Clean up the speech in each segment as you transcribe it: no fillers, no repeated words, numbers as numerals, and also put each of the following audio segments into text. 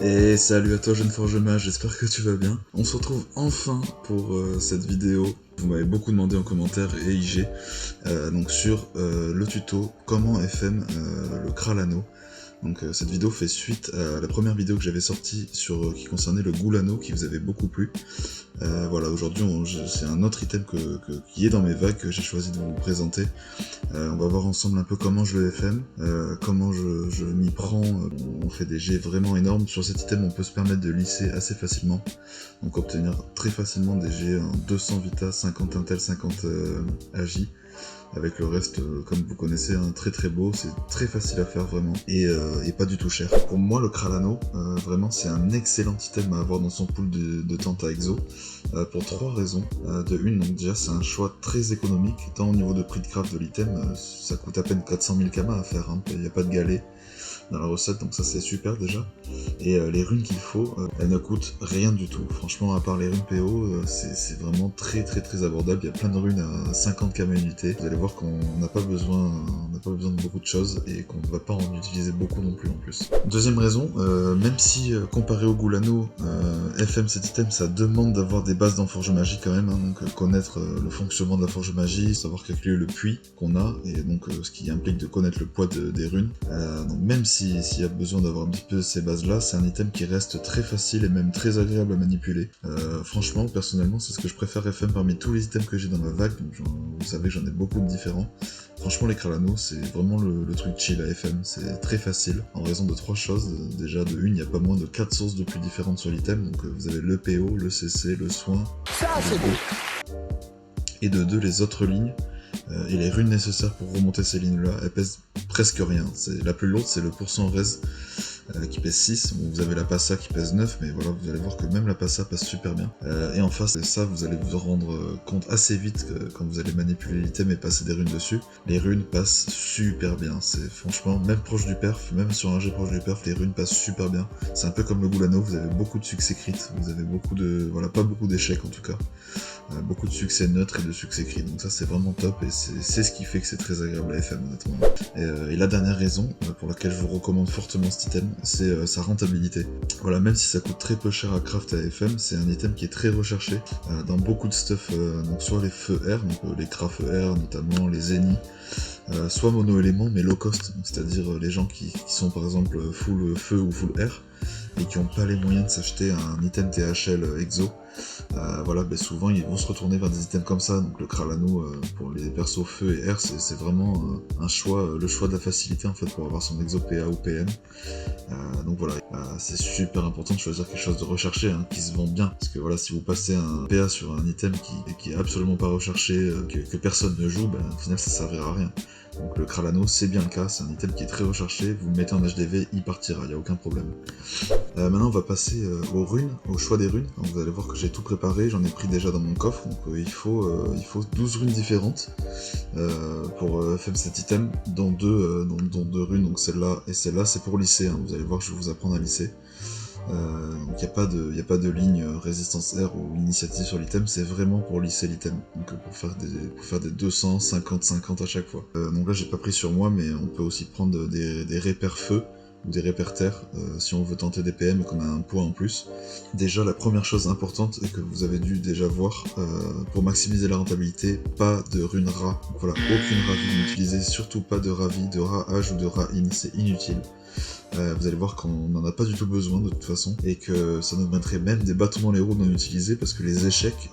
Et salut à toi jeune forge mage, j'espère que tu vas bien. On se retrouve enfin pour cette vidéo. Vous m'avez beaucoup demandé en commentaire et IG donc sur le tuto comment FM le Kralano. Donc cette vidéo fait suite à la première vidéo que j'avais sortie sur qui concernait le Goulano qui vous avait beaucoup plu. Voilà, aujourd'hui c'est un autre item qui est dans mes vagues que j'ai choisi de vous présenter. On va voir ensemble un peu comment je le FM, comment je m'y prends. On fait des jets vraiment énormes. Sur cet item on peut se permettre de lisser assez facilement, donc obtenir très facilement des jets en 200 Vita, 50 Intel, 50 AJ. Avec le reste, comme vous connaissez, très très beau, c'est très facile à faire vraiment, et pas du tout cher. Pour moi, le Kralano, vraiment, c'est un excellent item à avoir dans son pool de Tenta Exo, pour trois raisons. De une, donc déjà, c'est un choix très économique, tant au niveau de prix de craft de l'item, ça coûte à peine 400 000 Kama à faire, il n'y a pas de galet dans la recette, donc ça c'est super déjà. Et les runes qu'il faut, elles ne coûtent rien du tout. Franchement, à part les runes PO, c'est vraiment très abordable. Il y a plein de runes à 50 km unité. Vous allez voir qu'on n'a pas besoin de beaucoup de choses et qu'on ne va pas en utiliser beaucoup non plus en plus. Deuxième raison, même si comparé au Goulano, FM cet item, ça demande d'avoir des bases dans Forge Magie quand même, donc connaître le fonctionnement de la Forge Magie, savoir calculer le puits qu'on a, et donc ce qui implique de connaître le poids des runes. Donc même s'il y a besoin d'avoir un petit peu ces bases là, c'est un item qui reste très facile et même très agréable à manipuler. Franchement, personnellement, c'est ce que je préfère FM parmi tous les items que j'ai dans ma vague, donc vous savez que j'en ai beaucoup de différents. Franchement, les Kralano, c'est vraiment le truc chill à FM, c'est très facile, en raison de trois choses. Déjà, de une, il n'y a pas moins de 4 sources de pluie différentes sur l'item, donc vous avez le PO, le CC, le soin, ça c'est beau. Et de deux, les autres lignes, et les runes nécessaires pour remonter ces lignes-là, elles pèsent presque rien. La plus lourde, c'est le % res, qui pèse 6, bon, vous avez la Passa qui pèse 9, mais voilà, vous allez voir que même la Passa passe super bien. Et en face, ça, vous allez vous rendre compte assez vite que quand vous allez manipuler l'item et passer des runes dessus, les runes passent super bien. C'est franchement, même proche du perf, même sur un jet proche du perf, les runes passent super bien. C'est un peu comme le Goulano, vous avez beaucoup de succès crit, vous avez beaucoup de, voilà, pas beaucoup d'échecs en tout cas. Beaucoup de succès neutres et de succès crit, donc ça c'est vraiment top et c'est ce qui fait que c'est très agréable à FM honnêtement. Et la dernière raison pour laquelle je vous recommande fortement cet item, c'est sa rentabilité. Voilà, même si ça coûte très peu cher à craft à FM, c'est un item qui est très recherché dans beaucoup de stuff, donc soit les feux air, donc les craft air notamment, les zéniths, soit mono-éléments mais low cost, c'est-à-dire les gens qui sont par exemple full feu ou full air, et qui n'ont pas les moyens de s'acheter un item THL exo. Voilà, souvent ils vont se retourner vers des items comme ça, donc le Kralano pour les persos feu et air, c'est vraiment un choix, le choix de la facilité en fait pour avoir son exo PA ou PM. Donc voilà, c'est super important de choisir quelque chose de recherché, qui se vend bien, parce que voilà, si vous passez un PA sur un item qui est absolument pas recherché, que personne ne joue, au final ça servira à rien. Donc le Kralano, c'est bien le cas, c'est un item qui est très recherché, vous le mettez en HDV, il partira, il n'y a aucun problème. Maintenant on va passer aux runes, au choix des runes. Donc, vous allez voir que j'ai tout préparé, j'en ai pris déjà dans mon coffre, donc il faut 12 runes différentes pour faire cet item, dont deux runes, donc celle-là et celle-là, c'est pour lisser, vous allez voir que je vais vous apprendre à lisser. Donc il n'y a pas de ligne résistance R ou initiative sur l'item, c'est vraiment pour lisser l'item, donc pour faire des 200, 50 à chaque fois. Donc là j'ai pas pris sur moi, mais on peut aussi prendre des repères feu ou des repères terre si on veut tenter des PM et qu'on a un poids en plus. Déjà la première chose importante et que vous avez dû déjà voir, pour maximiser la rentabilité, pas de rune rat. Donc voilà, aucune ravie, n'utilisez surtout pas de ravi, de rat H ou de rat in, c'est inutile. Vous allez voir qu'on n'en a pas du tout besoin de toute façon, et que ça nous mettrait même des bâtons dans les roues d'en utiliser, parce que les échecs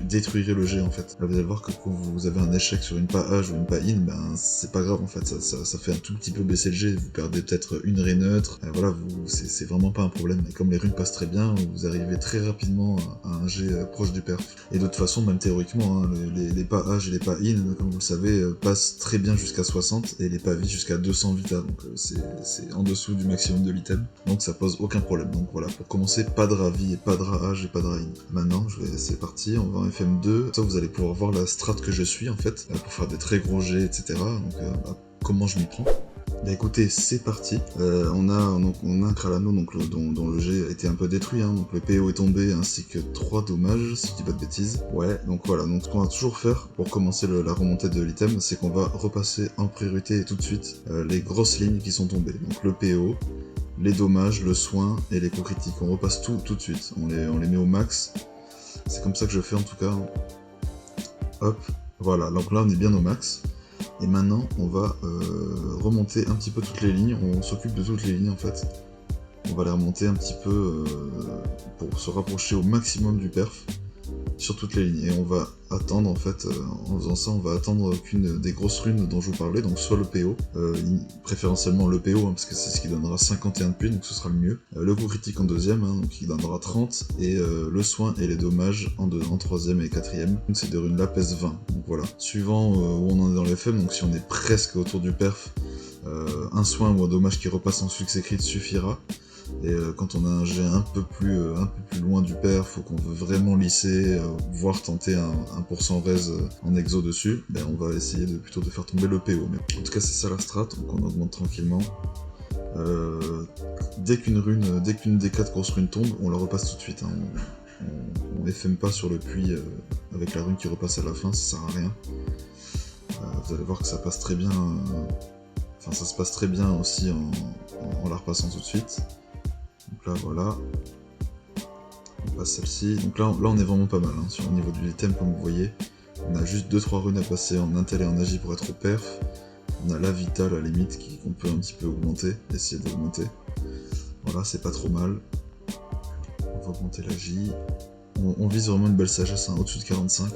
détruiraient le jet en fait. Là, vous allez voir que quand vous avez un échec sur une pas H ou une pas in, c'est pas grave en fait, ça fait un tout petit peu baisser le jet, vous perdez peut-être une raie neutre, voilà, c'est vraiment pas un problème, et comme les runes passent très bien, vous arrivez très rapidement à un jet proche du perf. Et de toute façon, même théoriquement, les pas H et les pas in, comme vous le savez, passent très bien jusqu'à 60, et les pas vie jusqu'à 200 vita, donc c'est en dessous du maximum de l'item, donc ça pose aucun problème. Donc voilà, pour commencer, pas de ravi et pas de rage et pas de rain. Maintenant, c'est parti, on va en FM2, ça vous allez pouvoir voir la strat que je suis en fait, pour faire des très gros jets, etc. Donc comment je m'y prends. Écoutez, c'est parti. On a un Kralano dont le jet a été un peu détruit, donc le PO est tombé ainsi que 3 dommages, si je dis pas de bêtises. Ouais, donc voilà, donc ce qu'on va toujours faire pour commencer la remontée de l'item, c'est qu'on va repasser en priorité et tout de suite les grosses lignes qui sont tombées. Donc le PO, les dommages, le soin et les coups critiques. On repasse tout de suite, on les met au max. C'est comme ça que je fais en tout cas. Hop, voilà, donc là on est bien au max. Et maintenant on va remonter un petit peu toutes les lignes, on s'occupe de toutes les lignes en fait. On va les remonter un petit peu pour se rapprocher au maximum du perf sur toutes les lignes. Et on va attendre en fait, en faisant ça, on va attendre qu'une des grosses runes dont je vous parlais, donc soit le PO, préférentiellement le PO, hein, parce que c'est ce qui donnera 51 de PI, donc ce sera le mieux. Le coup critique en deuxième, hein, donc qui donnera 30, et le soin et les dommages en troisième et quatrième. Donc ces deux runes là pèsent 20, donc voilà. Suivant où on en est dans les FM, donc si on est presque autour du perf, un soin ou un dommage qui repasse en succès crit suffira. Et quand on a un jet un peu plus loin du perf, ou qu'on veut vraiment lisser, voire tenter un % raise en exo dessus, ben on va essayer plutôt de faire tomber le PO. Mais en tout cas c'est ça la strat, donc on augmente tranquillement. Dès qu'une des 4 grosses runes tombe, on la repasse tout de suite. Hein. On FM pas sur le puits avec la rune qui repasse à la fin, ça sert à rien. Vous allez voir que ça passe très bien. Enfin ça se passe très bien aussi en la repassant tout de suite. Donc là voilà, on passe celle-ci, donc là on est vraiment pas mal, hein, sur le niveau du item comme vous voyez. On a juste 2-3 runes à passer en intel et en agi pour être au perf. On a la vita à la limite qu'on peut un petit peu augmenter, essayer d'augmenter. Voilà, c'est pas trop mal. On va augmenter l'agi. On vise vraiment une belle sagesse, hein, au-dessus de 45.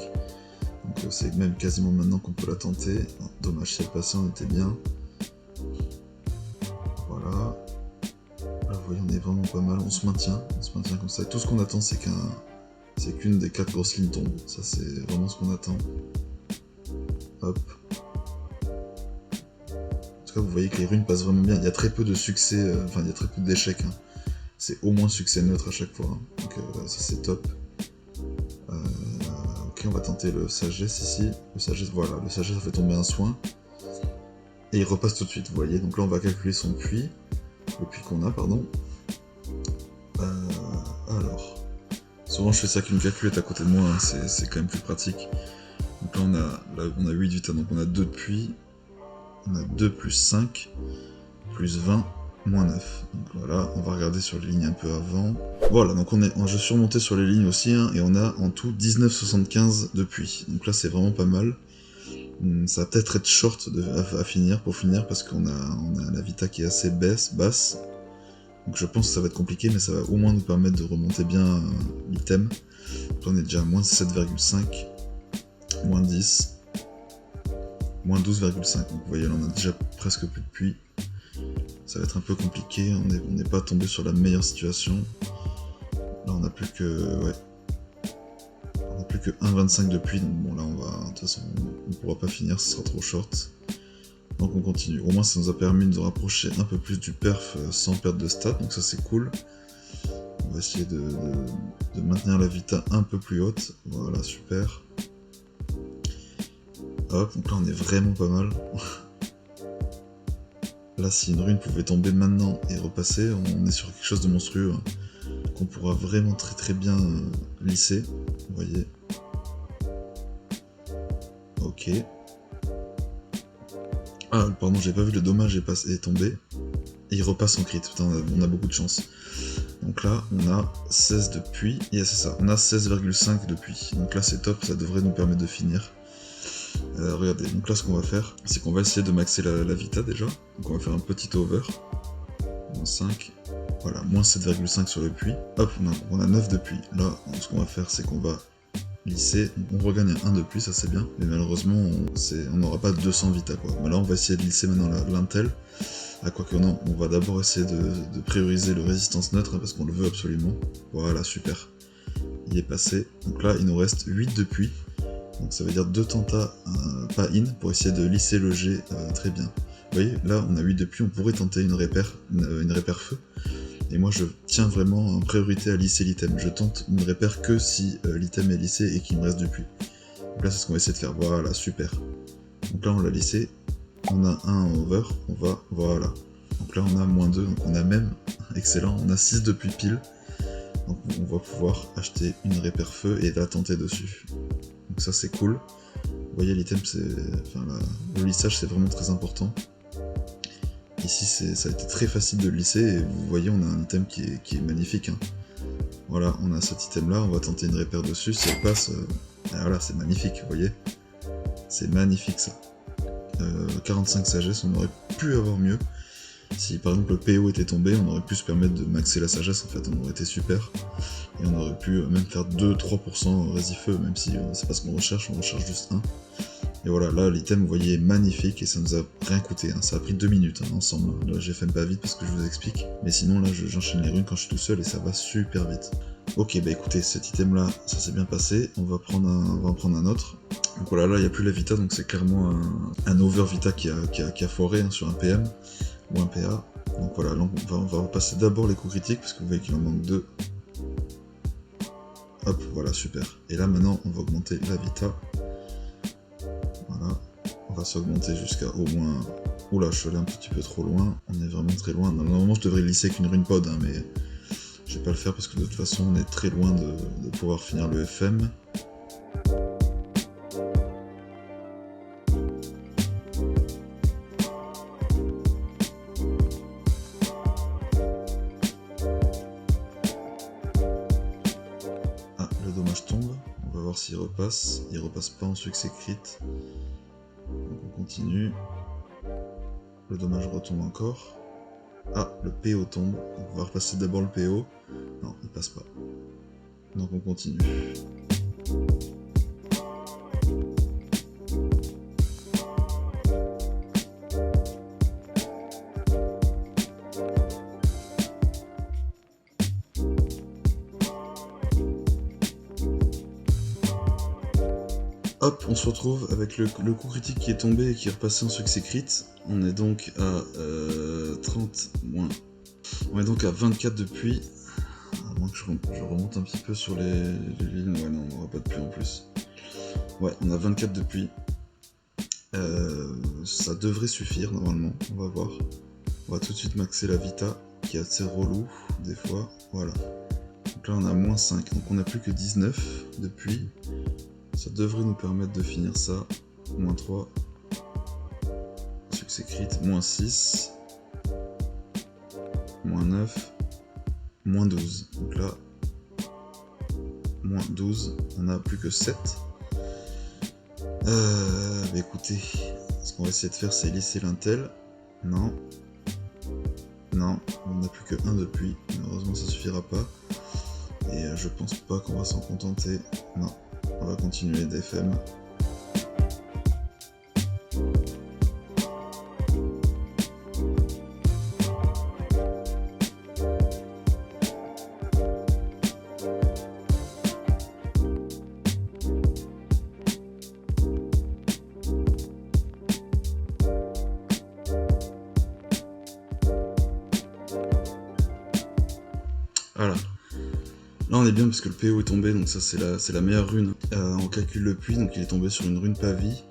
Donc c'est même quasiment maintenant qu'on peut la tenter. Oh, dommage, si elle passait on était bien. Voilà. Là vous voyez on est vraiment pas mal, on se maintient comme ça. Et tout ce qu'on attend c'est qu'une des 4 grosses lignes tombe. Ça c'est vraiment ce qu'on attend. Hop. En tout cas vous voyez que les runes passent vraiment bien. Il y a très peu de succès, enfin il y a très peu d'échecs. Hein. C'est au moins succès neutre à chaque fois. Hein. Donc ça c'est top. Ok, on va tenter le sagesse ici. Le sagesse, voilà, le sagesse ça fait tomber un soin. Et il repasse tout de suite, vous voyez. Donc là on va calculer son puits. Le puits qu'on a, pardon. Alors. Souvent je fais ça avec une calculette à côté de moi, hein, c'est quand même plus pratique. Donc là on a 8 vita, donc on a 2 de puits. On a 2 plus 5, plus 20, moins 9. Donc voilà, on va regarder sur les lignes un peu avant. Voilà, donc je suis remonté sur les lignes aussi, hein, et on a en tout 19,75 de puits. Donc là c'est vraiment pas mal. Ça va peut-être être short à finir, parce qu'on a la vita qui est assez basse. Donc je pense que ça va être compliqué, mais ça va au moins nous permettre de remonter bien l'item. On est déjà à moins 7,5, moins 10, moins 12,5. Donc vous voyez là on a déjà presque plus de puits. Ça va être un peu compliqué, on n'est pas tombé sur la meilleure situation. Là on n'a plus que... ouais. On n'a plus que 1,25 de puits, donc bon là de toute façon on pourra pas finir, ce sera trop short. Donc on continue. Au moins ça nous a permis de nous rapprocher un peu plus du perf sans perte de stats, donc ça c'est cool. On va essayer de maintenir la vita un peu plus haute. Voilà, super. Hop, donc là on est vraiment pas mal. Là si une rune pouvait tomber maintenant et repasser, on est sur quelque chose de monstrueux, hein, qu'on pourra vraiment très bien lisser. Vous voyez. Ok. Ah, pardon, j'ai pas vu le dommage est tombé. Et il repasse en crit, putain, on a beaucoup de chance. Donc là, on a 16 de puits. Yeah, c'est ça, on a 16,5 de puits. Donc là, c'est top, ça devrait nous permettre de finir. Regardez, donc là, ce qu'on va faire, c'est qu'on va essayer de maxer la vita déjà. Donc on va faire un petit over. Moins 5. Voilà, moins 7,5 sur le puits. Hop, on a 9 de puits. Là, ce qu'on va faire, c'est qu'on va lisser. On regagne un 1 de puits, ça c'est bien. Mais malheureusement, on n'aura pas 200 vita quoi. Mais là, on va essayer de lisser maintenant l'intel. Ah, quoique non, on va d'abord essayer de prioriser le résistance neutre, hein, parce qu'on le veut absolument. Voilà, super. Il est passé. Donc là, il nous reste 8 de puits. Donc ça veut dire 2 tentats pas in pour essayer de lisser le G très bien. Vous voyez, là on a 8 de puits, on pourrait tenter une repère feu. Et moi je tiens vraiment en priorité à lisser l'item. Je tente une repère que si l'item est lissé et qu'il me reste du puits. Donc là c'est ce qu'on va essayer de faire. Voilà, super. Donc là on l'a lissé. On a un over, voilà. Donc là on a moins 2, donc on a même, excellent, on a 6 de puits pile. Donc on va pouvoir acheter une repère feu et la tenter dessus. Donc ça c'est cool. Vous voyez l'item, le lissage c'est vraiment très important. ici ça a été très facile de le lisser, et vous voyez on a un item qui est magnifique. Hein. Voilà, on a cet item là, on va tenter une répère dessus, si elle passe, voilà, c'est magnifique, vous voyez. C'est magnifique ça. 45 sagesse, on aurait pu avoir mieux. Si par exemple le PO était tombé, on aurait pu se permettre de maxer la sagesse, en fait, on aurait été super. Et on aurait pu même faire 2-3% résifeu, même si c'est pas ce qu'on recherche, on recherche juste 1. Et voilà, là l'item, vous voyez, est magnifique et ça nous a rien coûté, hein. Ça a pris 2 minutes hein, ensemble. Là j'ai fait pas vite parce que je vous explique. Mais sinon là j'enchaîne les runes quand je suis tout seul et ça va super vite. Ok, bah écoutez, cet item là, ça s'est bien passé. On va en prendre un autre. Donc voilà, là il n'y a plus la Vita, donc c'est clairement un over Vita qui a foiré hein, sur un PM ou un PA. Donc voilà, là on va repasser d'abord les coups critiques parce que vous voyez qu'il en manque 2. Hop, voilà, super. Et là maintenant on va augmenter la Vita. Voilà, on va s'augmenter jusqu'à au moins... Oula, je suis allé un petit peu trop loin, on est vraiment très loin. Normalement je devrais lisser avec une rune pod, hein, mais je vais pas le faire parce que de toute façon on est très loin de pouvoir finir le FM. Ah, le dommage tombe, on va voir s'il repasse. Il repasse pas en succès crit. Donc on continue. Le dommage retombe encore. Ah, le PO tombe. On va repasser d'abord le PO. Non, il passe pas. Donc on continue. Hop, on se retrouve avec le coup critique qui est tombé et qui est repassé en succès crit. On est donc à 30 moins. On est donc à 24 depuis. À moins que je remonte un petit peu sur les lignes. Ouais, non, on n'aura pas de pluie en plus. Ouais, on a 24 depuis. Ça devrait suffire normalement. On va voir. On va tout de suite maxer la Vita, qui est assez relou des fois. Voilà. Donc là, on a moins 5. Donc on n'a plus que 19 depuis. Ça devrait nous permettre de finir ça. Moins 3. Succès crit. Moins 6. Moins 9. Moins 12. Donc là, moins 12. On n'a plus que 7. Bah écoutez, ce qu'on va essayer de faire, c'est lisser l'intel. Non. Non, on n'a plus que 1 depuis. Malheureusement, ça suffira pas. Et je pense pas qu'on va s'en contenter. Non. On va continuer d'FM. Voilà. Là on est bien parce que le PO est tombé, donc ça c'est la meilleure rune. On calcule le puits, donc il est tombé sur une rune pavis.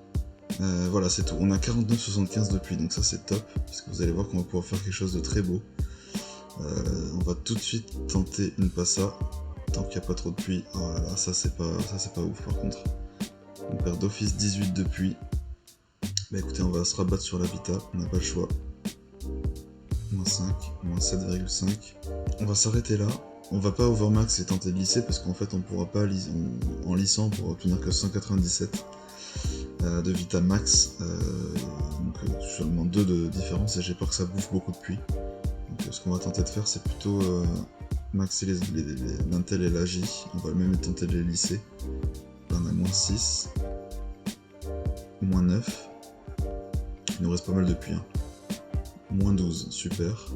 Voilà, c'est tout. On a 49,75 de puits, donc ça c'est top, parce que vous allez voir qu'on va pouvoir faire quelque chose de très beau. On va tout de suite tenter une passa, tant qu'il n'y a pas trop de puits. Voilà, ça c'est pas ouf par contre. On perd d'office 18 de puits. Bah écoutez, on va se rabattre sur la Vita, on n'a pas le choix. Moins 5, moins 7,5. On va s'arrêter là. On va pas overmax et tenter de lisser parce qu'en fait on pourra pas en lissant pour obtenir que 197 de Vita max. Donc seulement 2 de différence et j'ai peur que ça bouffe beaucoup de puits. Donc ce qu'on va tenter de faire c'est plutôt maxer l'intel et l'agi. On va même tenter de les lisser. Là on a moins 6. Moins 9. Il nous reste pas mal de puits. Hein. Moins 12, super.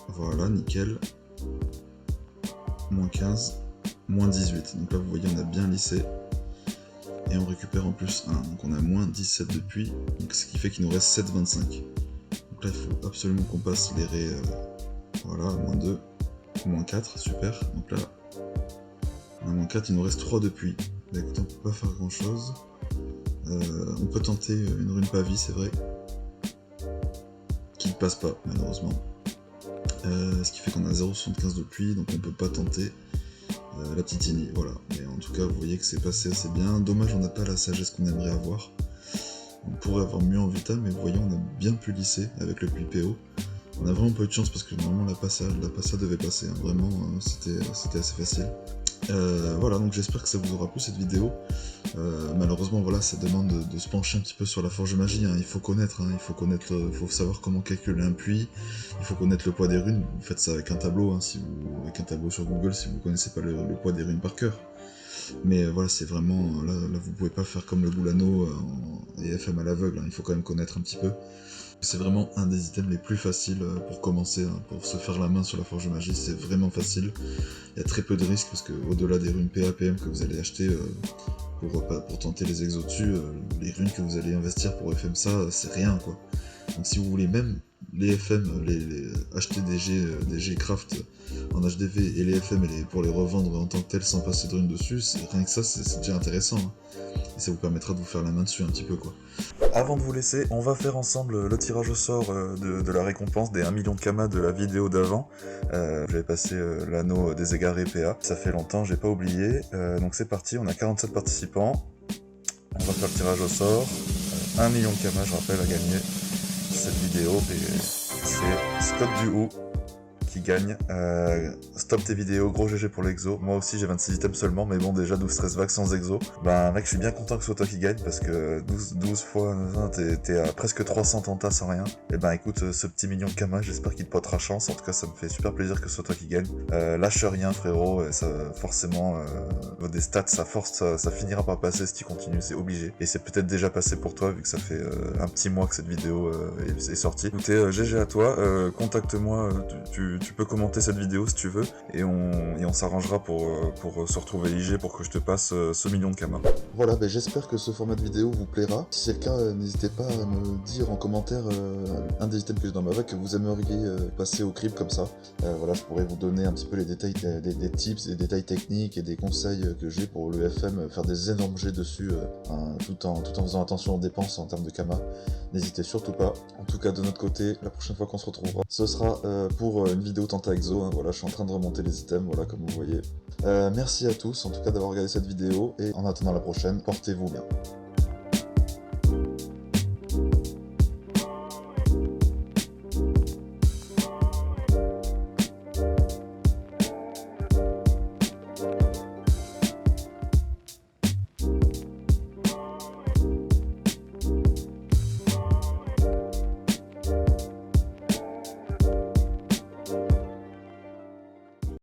Voilà, nickel. Moins 15, moins 18. Donc là, vous voyez, on a bien lissé. Et on récupère en plus 1. Donc on a moins 17 de puits. Donc ce qui fait qu'il nous reste 7,25. Donc là, il faut absolument qu'on passe les raies. Voilà, moins 2, moins 4, super. Donc là, on a moins 4, il nous reste 3 de puits. Bah, écoutez, on peut pas faire grand chose. On peut tenter une rune pavis, c'est vrai. Qui ne passe pas, malheureusement. Ce qui fait qu'on a 0,75 de puits, donc on peut pas tenter la petite ini, voilà. Mais en tout cas, vous voyez que c'est passé assez bien. Dommage, on n'a pas la sagesse qu'on aimerait avoir. On pourrait avoir mieux en Vita, mais vous voyez, on a bien pu lisser avec le PO. On a vraiment pas eu de chance parce que normalement la passa devait passer, hein. Vraiment c'était assez facile. Voilà, donc j'espère que ça vous aura plu cette vidéo. Malheureusement voilà, ça demande de se pencher un petit peu sur la forge magie, hein. Il faut connaître, il faut savoir comment calculer un puits, il faut connaître le poids des runes. Vous faites ça avec un tableau, hein, avec un tableau sur Google si vous connaissez pas le poids des runes par cœur. Mais voilà, c'est vraiment, là vous pouvez pas faire comme le Boulano et FM à l'aveugle, hein. Il faut quand même connaître un petit peu. C'est vraiment un des items les plus faciles pour commencer, hein, pour se faire la main sur la forge magie, c'est vraiment facile. Il y a très peu de risques parce que au-delà des runes PAPM que vous allez acheter pour tenter les exos dessus, les runes que vous allez investir pour FM ça, c'est rien quoi. Donc si vous voulez même les FM, acheter des G craft en HDV et les FM pour les revendre en tant que tel sans passer de runes dessus, rien que ça c'est déjà intéressant, hein. Et ça vous permettra de vous faire la main dessus un petit peu quoi. Avant de vous laisser, on va faire ensemble le tirage au sort de la récompense des 1 million de Kama de la vidéo d'avant. J'avais passé l'anneau des égarés PA, ça fait longtemps, j'ai pas oublié. Donc c'est parti, on a 47 participants. On va faire le tirage au sort. 1 million de Kama, je rappelle, à gagner cette vidéo. Et c'est Scott Duhou qui gagne. Stop tes vidéos, gros GG pour l'exo. Moi aussi j'ai 26 items seulement, mais bon déjà 12-13 vagues sans exo. Ben mec, je suis bien content que ce soit toi qui gagne, parce que 12 fois, t'es à presque 300 tentas sans rien. Et ben écoute, ce petit million de Kama, j'espère qu'il te portera chance. En tout cas ça me fait super plaisir que ce soit toi qui gagne. Lâche rien frérot, et ça, forcément, des stats, ça finira par passer si tu continues, c'est obligé. Et c'est peut-être déjà passé pour toi, vu que ça fait un petit mois que cette vidéo est sortie. Écoutez, GG à toi, contacte-moi, tu peux commenter cette vidéo si tu veux, et on s'arrangera pour se retrouver IG pour que je te passe ce million de Kama. Voilà, j'espère que ce format de vidéo vous plaira. Si c'est le cas, n'hésitez pas à me dire en commentaire un des items que j'ai dans ma vague que vous aimeriez passer au crib comme ça. Voilà, je pourrais vous donner un petit peu les détails, des tips, des détails techniques et des conseils que j'ai pour le FM, faire des énormes jets dessus, tout en faisant attention aux dépenses en termes de Kama. N'hésitez surtout pas. En tout cas, de notre côté, la prochaine fois qu'on se retrouvera, ce sera pour une vidéo Tenta Exo, hein. Voilà, je suis en train de remonter les items, voilà, comme vous voyez. Merci à tous, en tout cas, d'avoir regardé cette vidéo, et en attendant la prochaine, portez-vous bien.